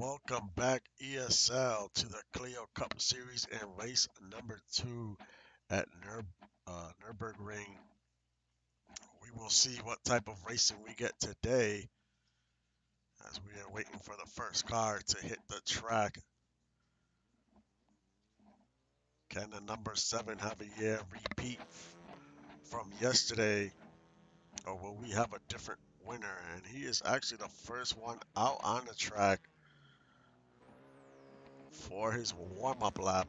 Welcome back, ESL, to the Clio Cup Series and race number 2 at Nurburgring. We will see what type of racing we get today as we are waiting for the first car to hit the track. Can the number 7 Javier repeat from yesterday, or will we have a different winner? And he is actually the first one out on the track for his warm-up lap.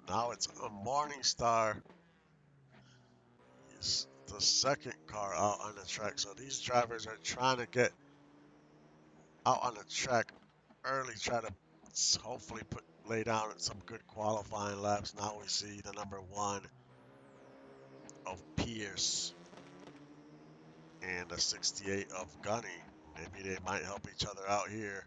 Now it's a Morningstar. He's the second car out on the track. So these drivers are trying to get out on the track early, try to hopefully lay down some good qualifying laps. Now we see the number 1 of Pierce and the 68 of Gunny. Maybe they might help each other out here.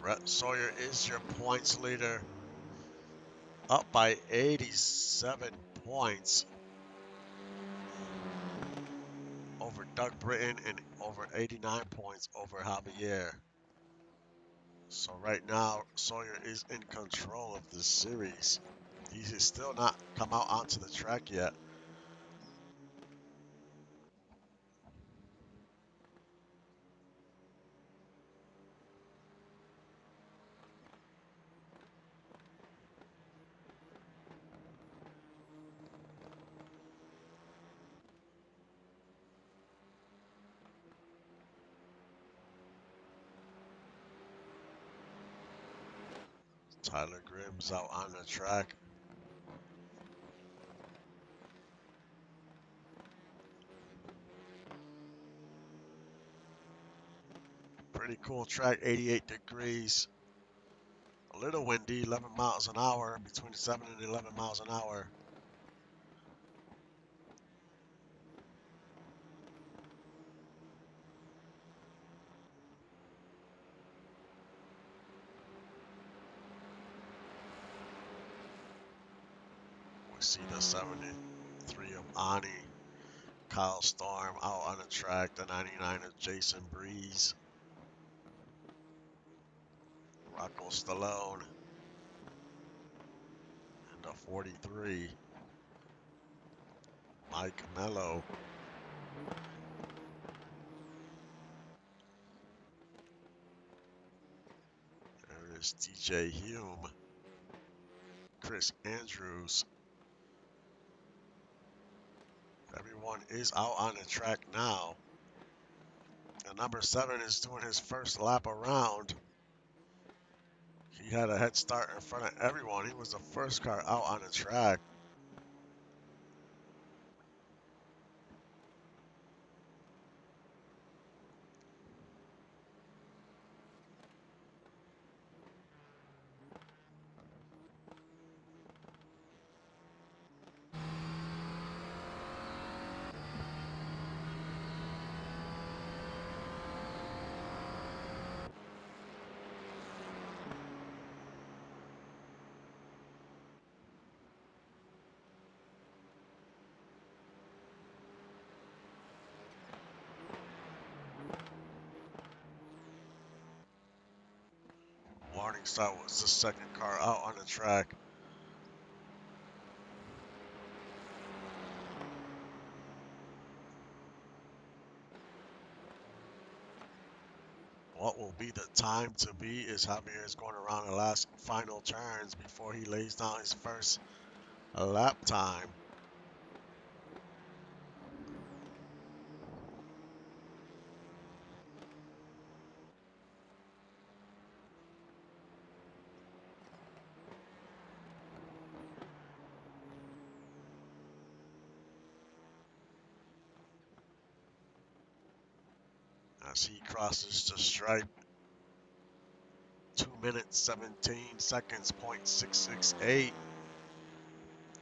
Brett Sawyer is your points leader, up by 87 points over Doug Britton and over 89 points over Javier. So right now, Sawyer is in control of this series. He's still not come out onto the track yet. Tyler Grimm's out on the track. Pretty cool track, 88 degrees. A little windy, 11 miles an hour, between 7 and 11 miles an hour. We see the 73 of Ani. Kyle Storm out on the track, the 99 of Jason Breeze. Rocco Stallone. And the 43, Mike Mello. There is DJ Hume. Chris Andrews. Everyone is out on the track now. And number 7 is doing his first lap around. He had a head start in front of everyone. He was the first car out on the track. Morningstar was the second car out on the track. What will be the time to be is Javier is going around the last final turns before he lays down his first lap time. As he crosses the stripe, 2 minutes 17 seconds, .668.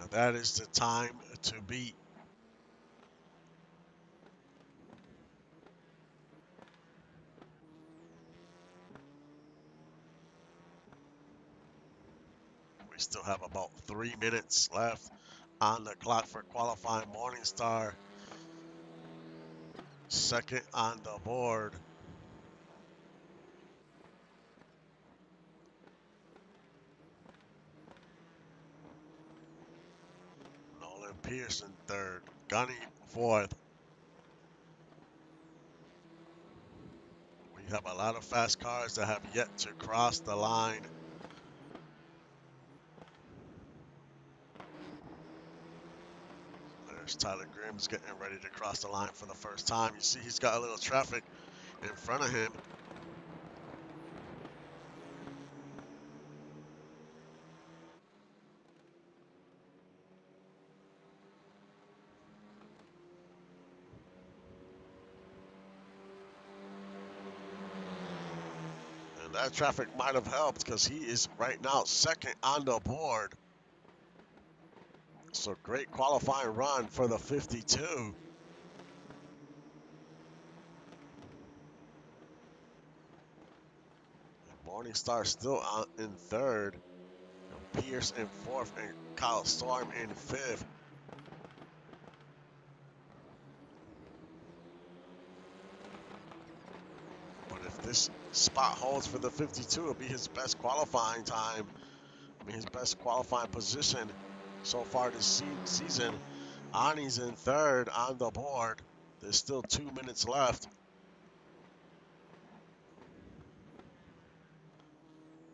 And that is the time to beat. We still have about 3 minutes left on the clock for qualifying. Morningstar second on the board. Nolan Pearson third. Gunny fourth. We have a lot of fast cars that have yet to cross the line. There's Tyler Grimm's getting ready to cross the line for the first time. You see he's got a little traffic in front of him. And that traffic might have helped because he is right now second on the board. So great qualifying run for the 52. Morningstar still on in third. Pierce in fourth and Kyle Storm in fifth. But if this spot holds for the 52, it'll be his best qualifying time. I mean, his best qualifying position so far this season. Ani's in third on the board. There's still 2 minutes left.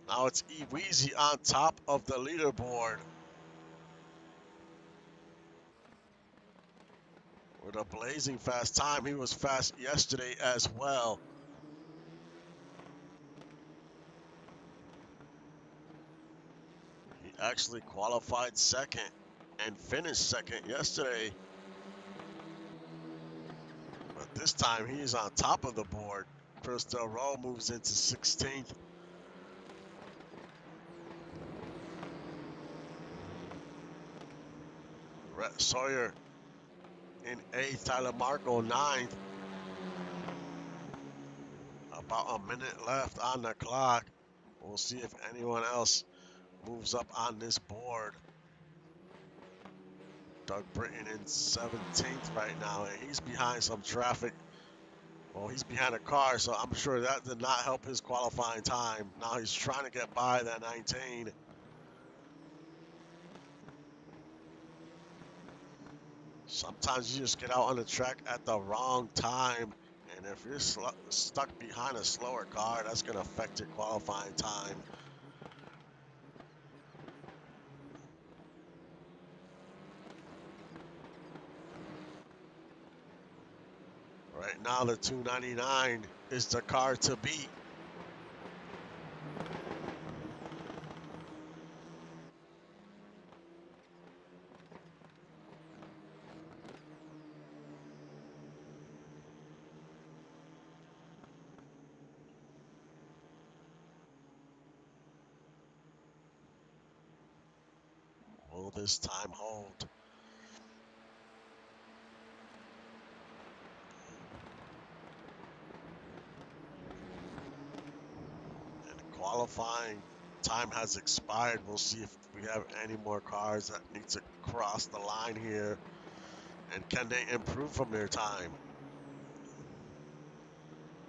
Now it's Eweezy on top of the leaderboard with a blazing fast time. He was fast yesterday as well. He actually qualified second and finished second yesterday. But this time he's on top of the board. Chris Del Roe moves into 16th. Rhett Sawyer in 8th. Tyler Marco 9th. About a minute left on the clock. We'll see if anyone else moves up on this board. Doug Britton in 17th right now, and he's behind some traffic. Well, he's behind a car, so I'm sure that did not help his qualifying time. Now he's trying to get by that 19. Sometimes you just get out on the track at the wrong time, and if you're stuck behind a slower car, that's going to affect your qualifying time. Right now, the 299 is the car to beat. Will this time hold? And qualifying time has expired. We'll see if we have any more cars that need to cross the line here. And can they improve from their time?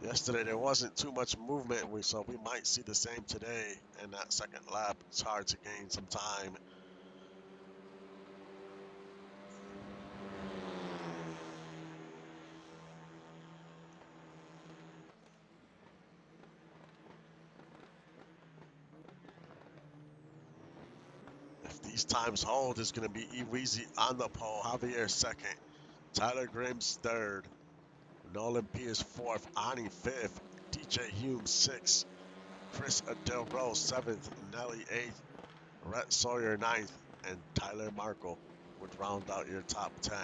Yesterday there wasn't too much movement, so we might see the same today. In that second lap, it's hard to gain some time. If these times hold, it's going to be Eweezy on the pole, Javier second, Tyler Grimm's third, Nolan Pierce fourth, Ani fifth, DJ Hume sixth, Chris Del Roe seventh, Nelly eighth, Rhett Sawyer ninth, and Tyler Markle would round out your top 10.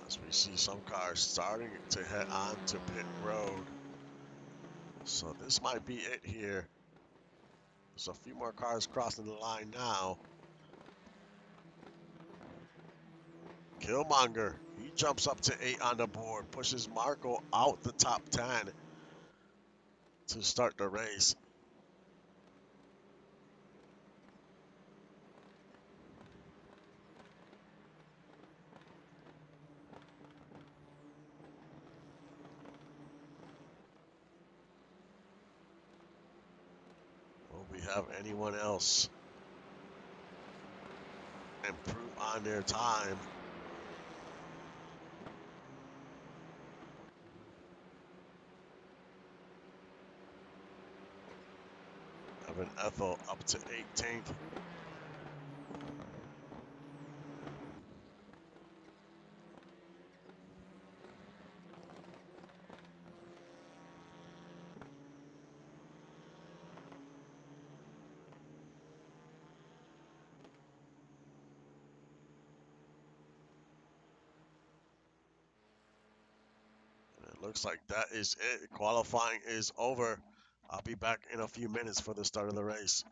As we see some cars starting to head on to pit road. So this might be it here. There's a few more cars crossing the line now. Killmonger, he jumps up to 8 on the board, pushes Marco out the top 10 to start the race. Will we have anyone else improve on their time? Evan Ethel up to 18th. It looks like that is it. Qualifying is over. I'll be back in a few minutes for the start of the race.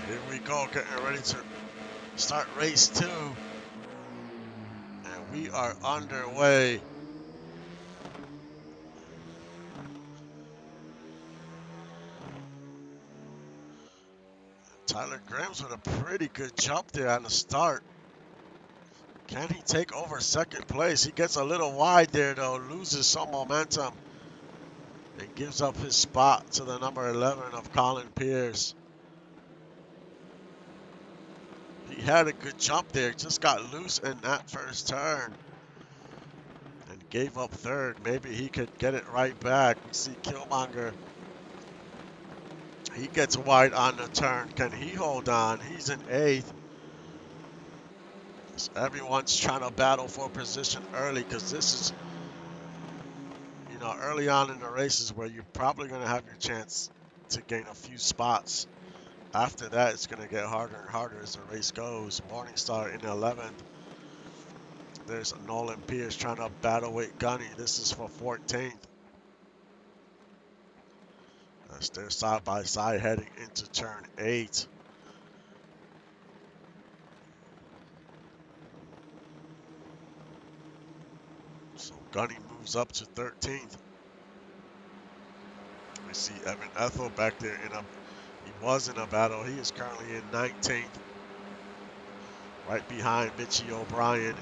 Here we go, getting ready to start race 2. And we are underway. Tyler Grahams with a pretty good jump there on the start. Can he take over second place? He gets a little wide there though, loses some momentum, and gives up his spot to the number 11 of Colin Pierce. He had a good jump there, just got loose in that first turn and gave up third. Maybe he could get it right back. We see Killmonger. He gets wide on the turn. Can he hold on? He's in 8th. So everyone's trying to battle for position early because this is, you know, early on in the races where you're probably going to have your chance to gain a few spots. After that, it's going to get harder and harder as the race goes. Morningstar in 11th. There's Nolan Pierce trying to battle with Gunny. This is for 14th. As they're side by side heading into turn 8. So Gunny moves up to 13th. We see Evan Ethel back there he was in a battle. He is currently in 19th, right behind Mitchie O'Brien.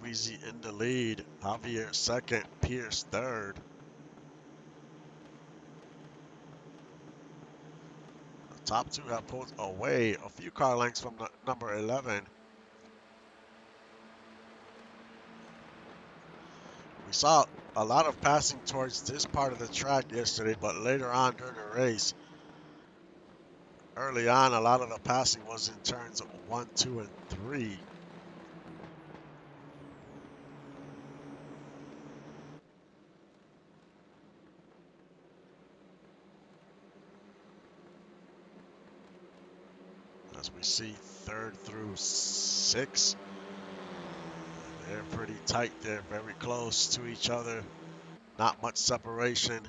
Easy in the lead. Javier second, Pierce third. The top two have pulled away a few car lengths from the number 11. We saw a lot of passing towards this part of the track yesterday, but later on during the race, early on, a lot of the passing was in turns 1, 2, and 3. As we see, third through 6, they're pretty tight. They're very close to each other. Not much separation.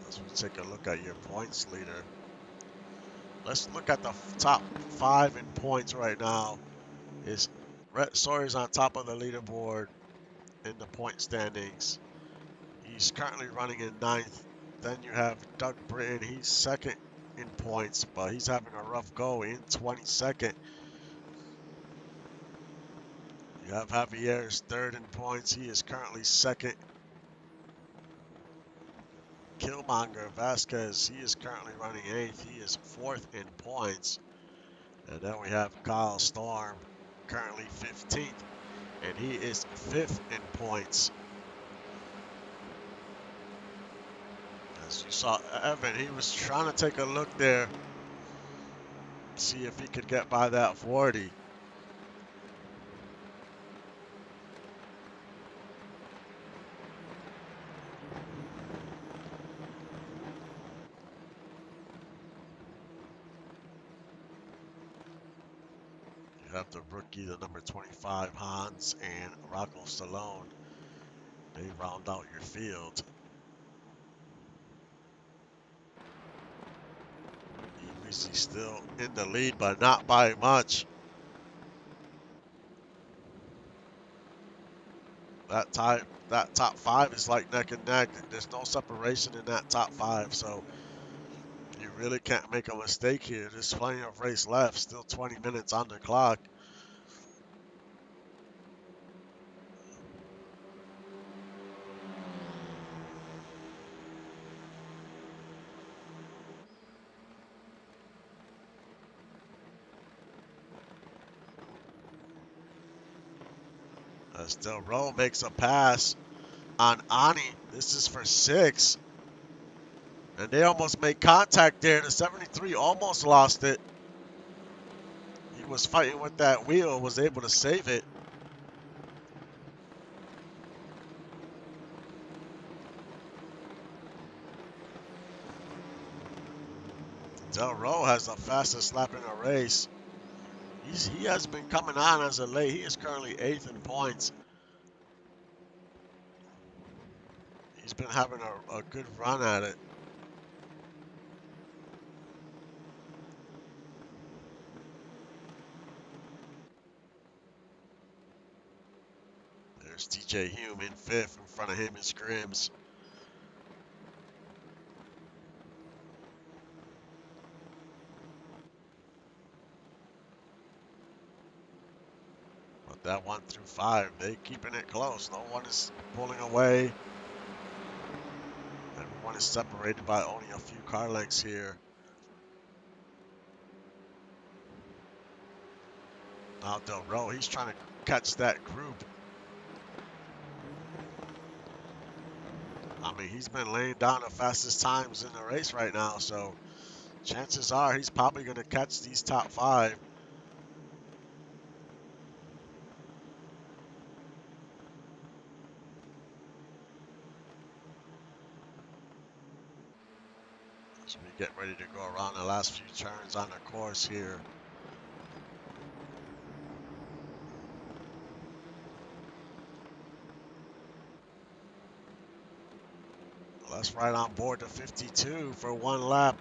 As we take a look at your points leader. Let's look at the top 5 in points right now. Is Rhett Sawyer's on top of the leaderboard in the point standings. He's currently running in 9th. Then you have Doug Britton. He's second in points, but he's having a rough go in 22nd. You have Javier's third in points. He is currently second. Killmonger Vasquez, he is currently running 8th. He is 4th in points. And then we have Kyle Storm, currently 15th, and he is 5th in points. As you saw, Evan, he was trying to take a look there, see if he could get by that 40. You have the rookie, the number 25, Hans, and Rocco Stallone. They round out your field. He's still in the lead, but not by much. That top 5 is like neck and neck. There's no separation in that top 5, so you really can't make a mistake here. There's plenty of race left. Still 20 minutes on the clock. As Del Ro makes a pass on Ani. This is for 6. And they almost made contact there. The 73 almost lost it. He was fighting with that wheel, was able to save it. Del Ro has the fastest lap in the race. He has been coming on as of late. He is currently 8th in points. He's been having a good run at it. There's TJ Hume in 5th. In front of him is Grims. But that 1 through 5, they keeping it close. No one is pulling away. Everyone is separated by only a few car lengths here. Now Del Ro, he's trying to catch that group. I mean, he's been laying down the fastest times in the race right now, so chances are he's probably going to catch these top 5. as we get ready to go around the last few turns on the course here. Let's ride on board the 52 for one lap.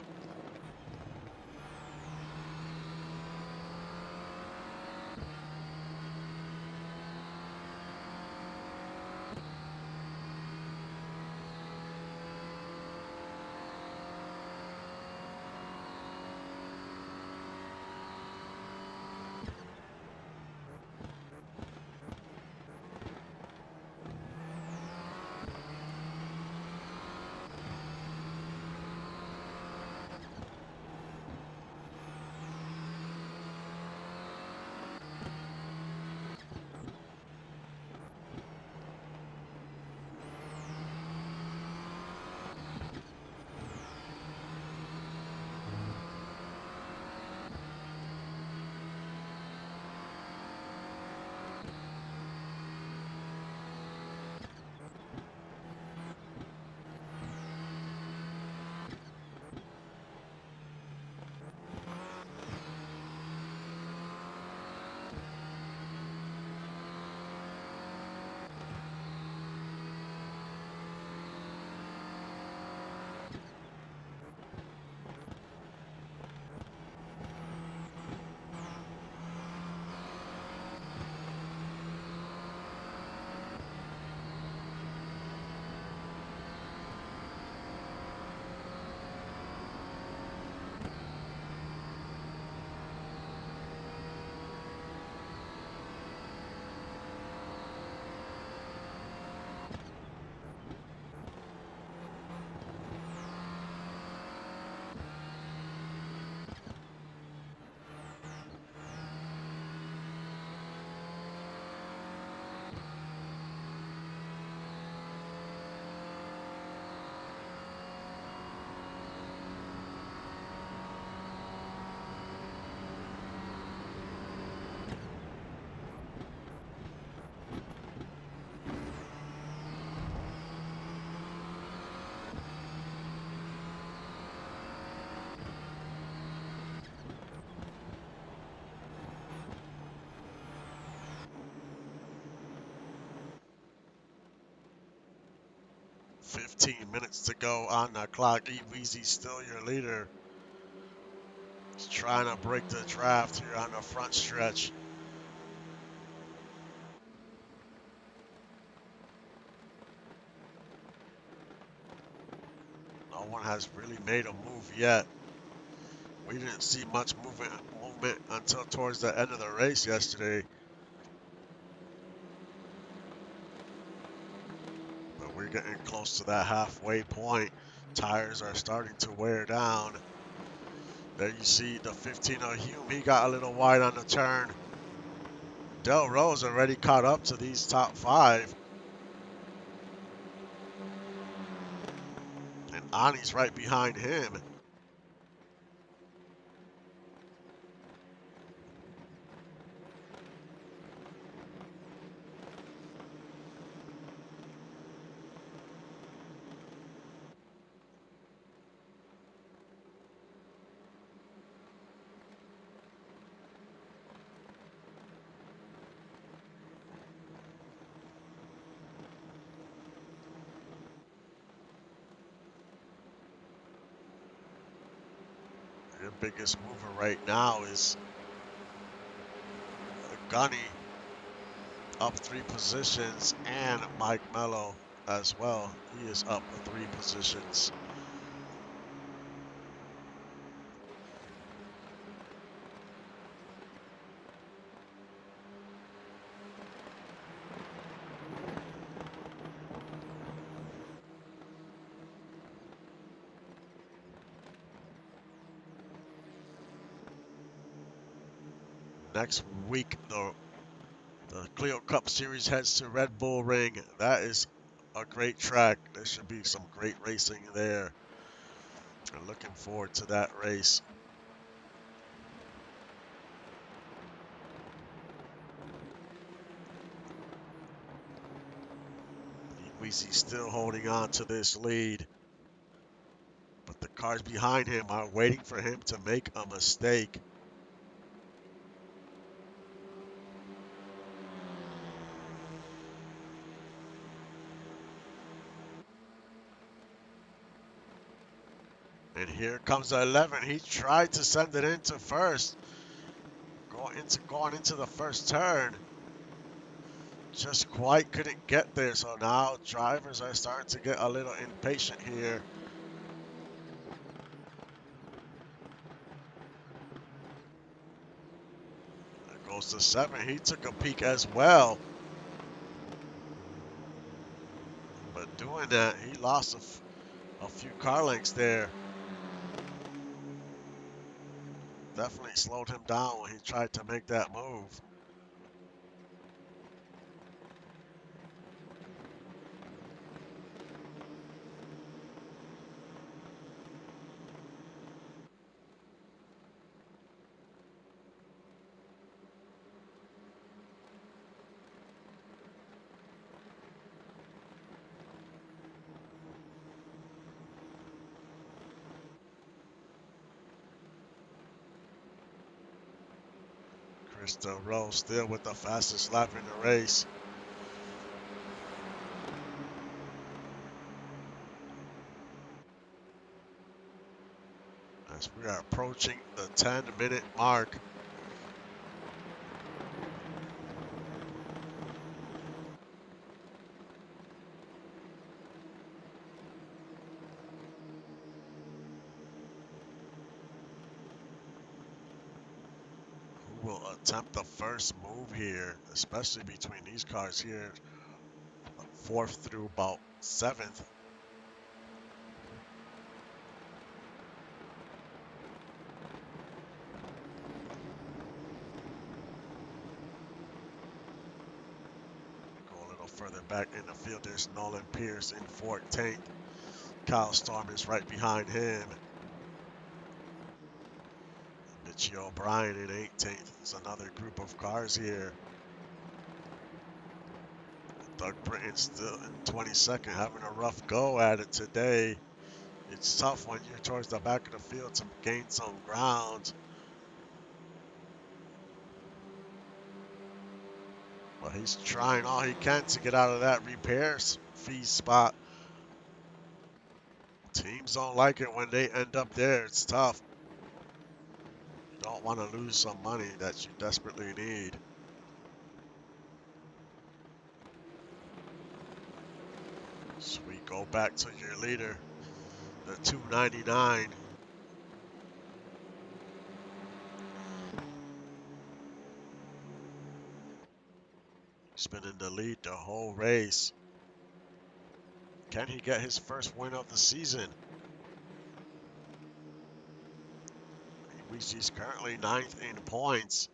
.15 minutes to go on the clock. Weezy still your leader. He's trying to break the draft here on the front stretch. No one has really made a move yet. We didn't see much movement until towards the end of the race yesterday. But we're getting close to that halfway point. Tires are starting to wear down. There you see the 15 of Hume. He got a little wide on the turn. Del Rose already caught up to these top five. And Ani's right behind him. Their biggest mover right now is Gunny, up 3 positions, and Mike Mello as well. He is up 3 positions. Next week, the Clio Cup Series heads to Red Bull Ring. That is a great track. There should be some great racing there. I'm looking forward to that race. Weezy still holding on to this lead. But The cars behind him are waiting for him to make a mistake. And here comes the 11. He tried to send it into first. Going into the first turn. Just quite couldn't get there. So now drivers are starting to get a little impatient here. There goes the 7. He took a peek as well. But doing that, he lost a few car lengths there. Definitely slowed him down when he tried to make that move. Krista Rose still with the fastest lap in the race. As we are approaching the 10-minute mark. Who will attempt the first move here, especially between these cars here, 4th through about 7th. Go a little further back in the field. There's Nolan Pierce in 14th. Kyle Storm is right behind him. Mitchie O'Brien in 18th. There's another group of cars here. Doug Britton still in 22nd, having a rough go at it today. It's tough when you're towards the back of the field to gain some ground. But he's trying all he can to get out of that repairs fee spot. Teams don't like it when they end up there. It's tough. You don't want to lose some money that you desperately need. So we go back to your leader, the 299. He's been in the lead the whole race. Can he get his first win of the season? He's currently 9th in points.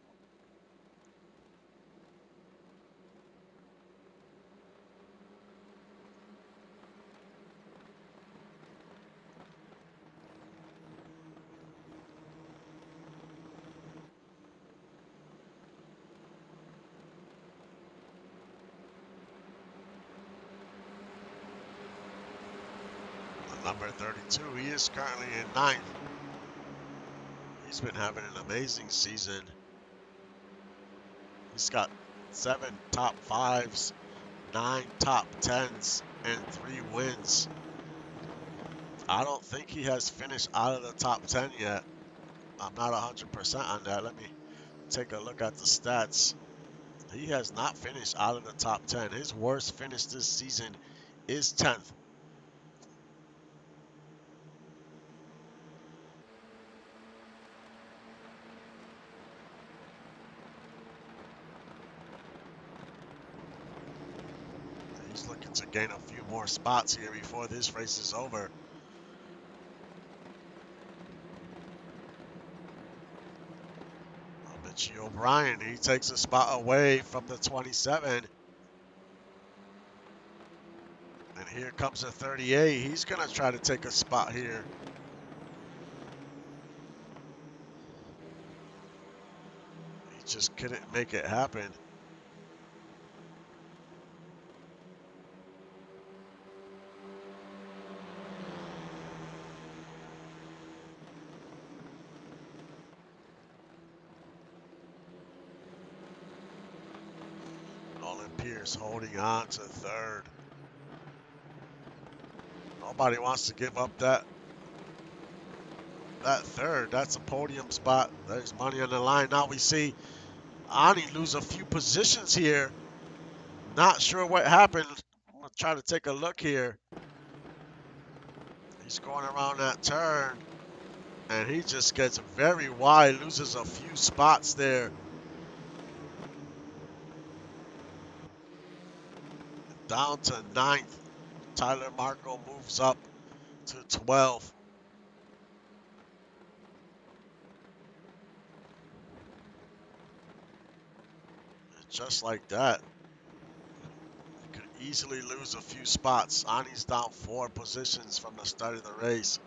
Number 32, he is currently in 9th. He's been having an amazing season. He's got 7 top 5s, 9 top 10s, and 3 wins. I don't think he has finished out of the top 10 yet. I'm not 100% on that. Let me take a look at the stats. He has not finished out of the top 10. His worst finish this season is 10th. He's looking to gain a few more spots here before this race is over. Mitchie O'Brien, he takes a spot away from the 27. And here comes the 38. He's going to try to take a spot here. He just couldn't make it happen. drivers holding on to third. Nobody wants to give up that third. That's a podium spot. There's money on the line. Now we see Ani lose a few positions here. Not sure what happened. I'm going to try to take a look here. He's going around that turn, and he just gets very wide, loses a few spots there. Down to 9th. Tyler Marco moves up to 12th. Just like that, you could easily lose a few spots. Ani's down 4 positions from the start of the race.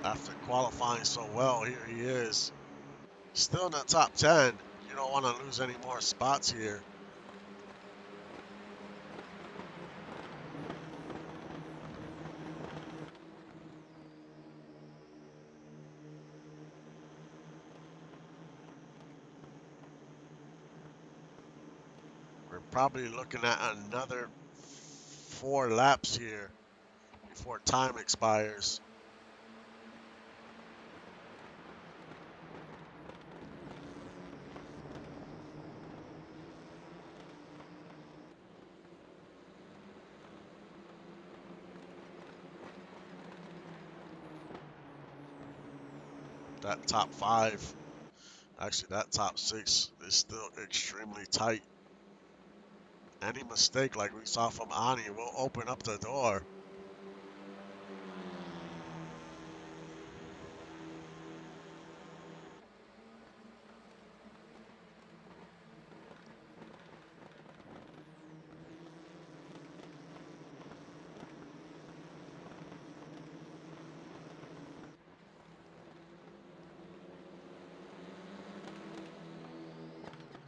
After qualifying so well, here he is. Still in the top 10. You don't want to lose any more spots here. We're probably looking at another 4 laps here before time expires. That top 5, actually that top 6 is still extremely tight. Any mistake like we saw from Ani will open up the door.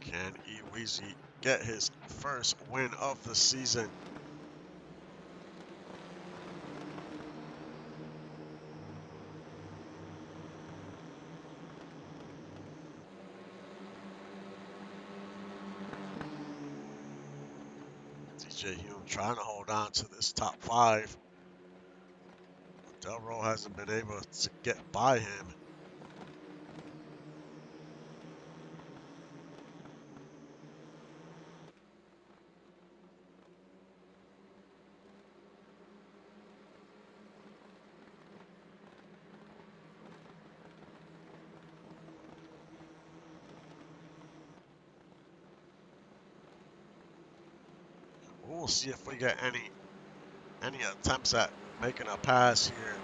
Can Iweezy get his first win of the season? DJ Hume trying to hold on to this top 5. Delro hasn't been able to get by him. We'll see if we get any attempts at making a pass here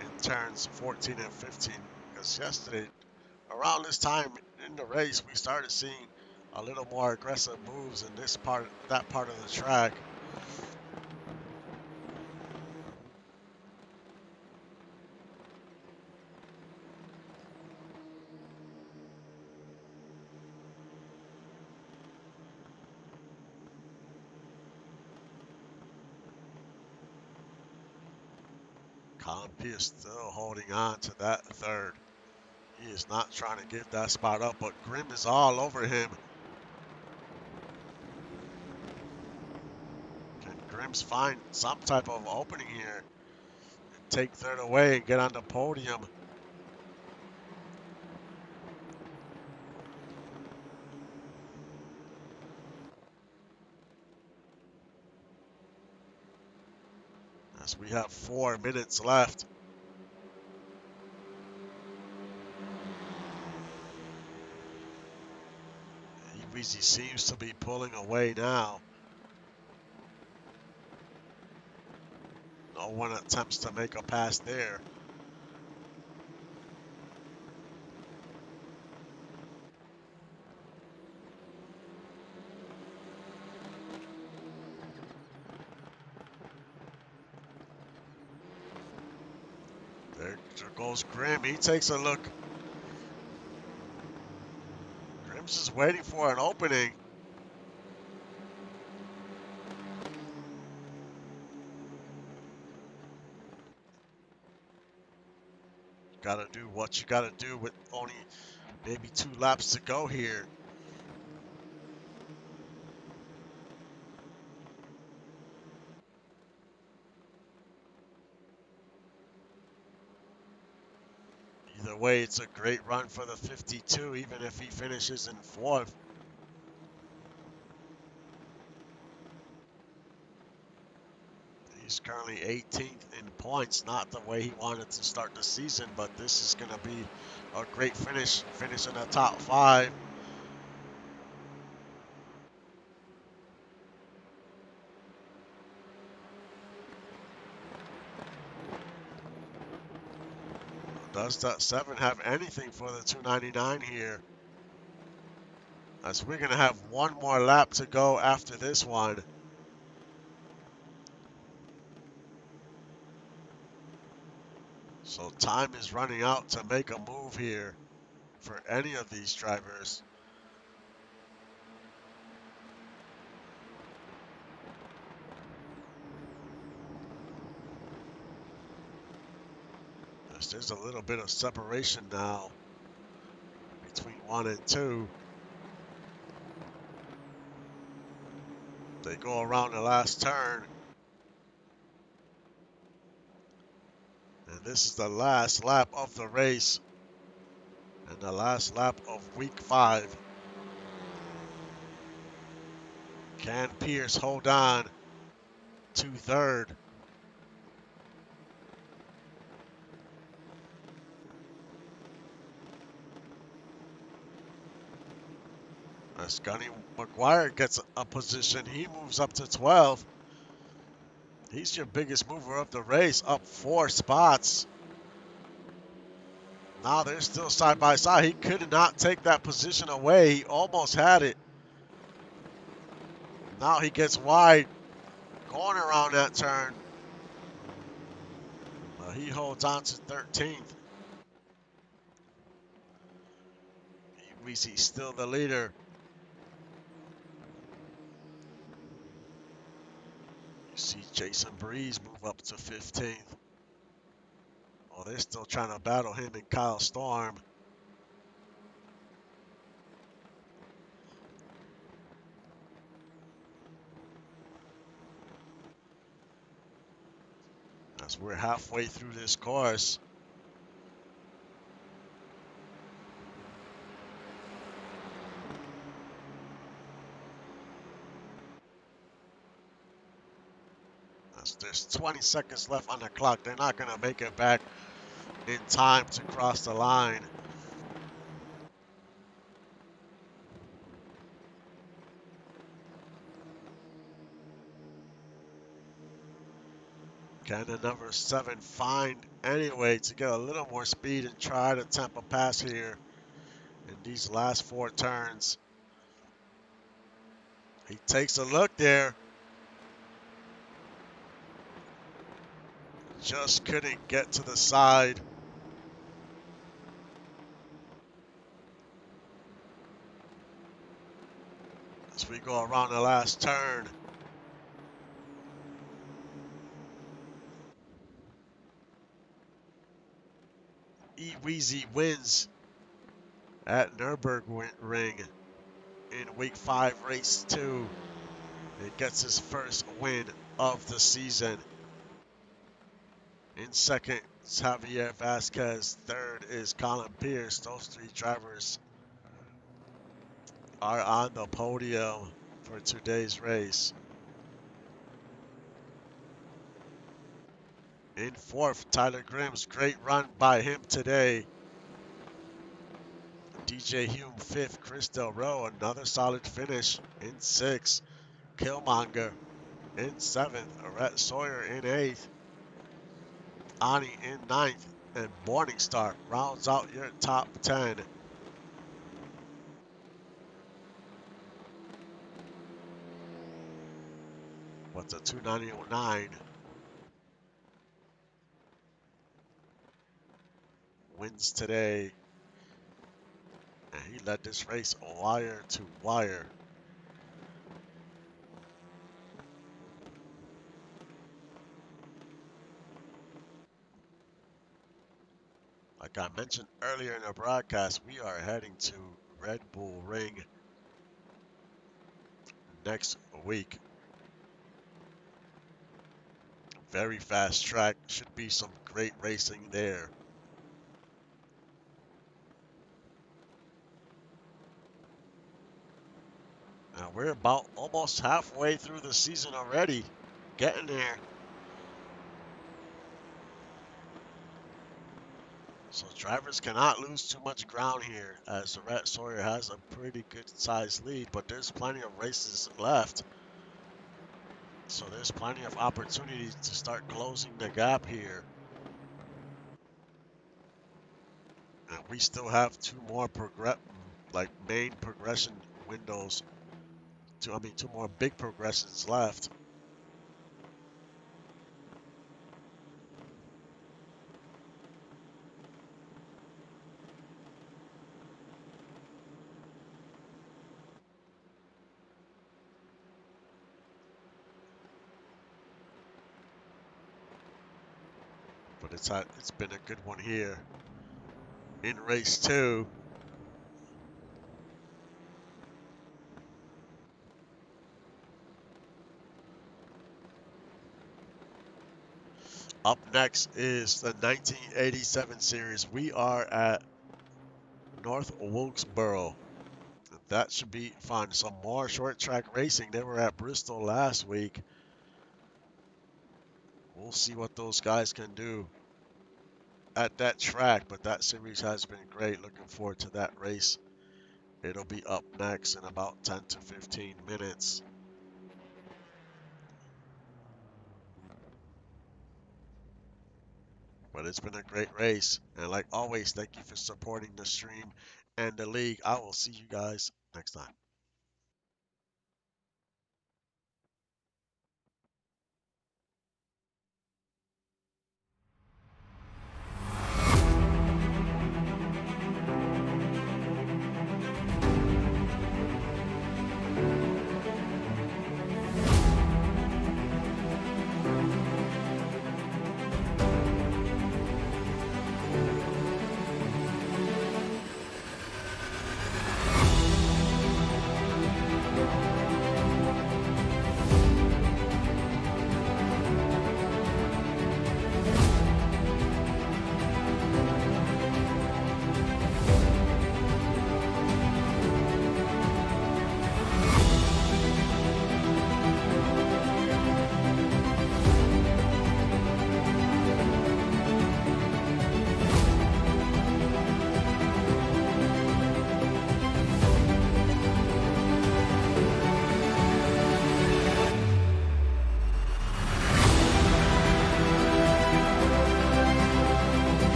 in turns 14 and 15. Because yesterday, around this time in the race, we started seeing a little more aggressive moves in that part of the track. Colin P is still holding on to that third. He is not trying to give that spot up, but Grimm is all over him. Can Grimm's find some type of opening here and take third away and get on the podium? As we have 4 minutes left. Iweezy seems to be pulling away now. No one attempts to make a pass there. There goes Grimm. He takes a look. Grimm's just waiting for an opening. Gotta do what you gotta do with only maybe 2 laps to go here. Either way, it's a great run for the 52, even if he finishes in 4th. He's currently 18th in points, not the way he wanted to start the season, but this is going to be a great finish in the top 5. Does that 7 have anything for the 299 here? As we're going to have one more lap to go after this one. So time is running out to make a move here for any of these drivers. There's a little bit of separation now between 1 and 2. They go around the last turn. And this is the last lap of the race and the last lap of week 5. Can Pierce hold on to 3rd? As Gunny McGuire gets a position, he moves up to 12. He's your biggest mover of the race, up 4 spots. Now they're still side by side. He could not take that position away. He almost had it. Now he gets wide, going around that turn. He holds on to 13th. Weezy's still the leader. You see Jason Breeze move up to 15th. Oh, they're still trying to battle him and Kyle Storm. As we're halfway through this course. As there's 20 seconds left on the clock. They're not going to make it back in time to cross the line. Can the number 7 find any way to get a little more speed and try to tempt a pass here in these last 4 turns? He takes a look there. Just couldn't get to the side. As we go around the last turn. Weezy wins at Nurburgring in week 5, race 2. It gets his first win of the season. In second, Javier Vasquez. Third is Colin Pierce. Those 3 drivers are on the podium for today's race. In 4th, Tyler Grimm's great run by him today. DJ Hume 5th, Chris Del Rio, another solid finish in 6th. Killmonger in 7th, Rhett Sawyer in 8th, Ani in 9th, and Morningstar rounds out your top 10. But the 299 wins today, and he led this race wire to wire. like I mentioned earlier in the broadcast, we are heading to Red Bull Ring next week. Very fast track. Should be some great racing there. Now we're about almost halfway through the season already. Getting there. So drivers cannot lose too much ground here, as the Red Sawyer has a pretty good sized lead, but there's plenty of races left. So there's plenty of opportunities to start closing the gap here. And we still have two more main progression windows. Two more big progressions left. But it's been a good one here in race two. Up next is the 1987 series. We are at North Wilkesboro. That should be fun. Some more short track racing. They were at Bristol last week. We'll see what those guys can do at that track, but that series has been great. Looking forward to that race. It'll be up next in about 10 to 15 minutes. But it's been a great race. And like always, thank you for supporting the stream and the league. I will see you guys next time.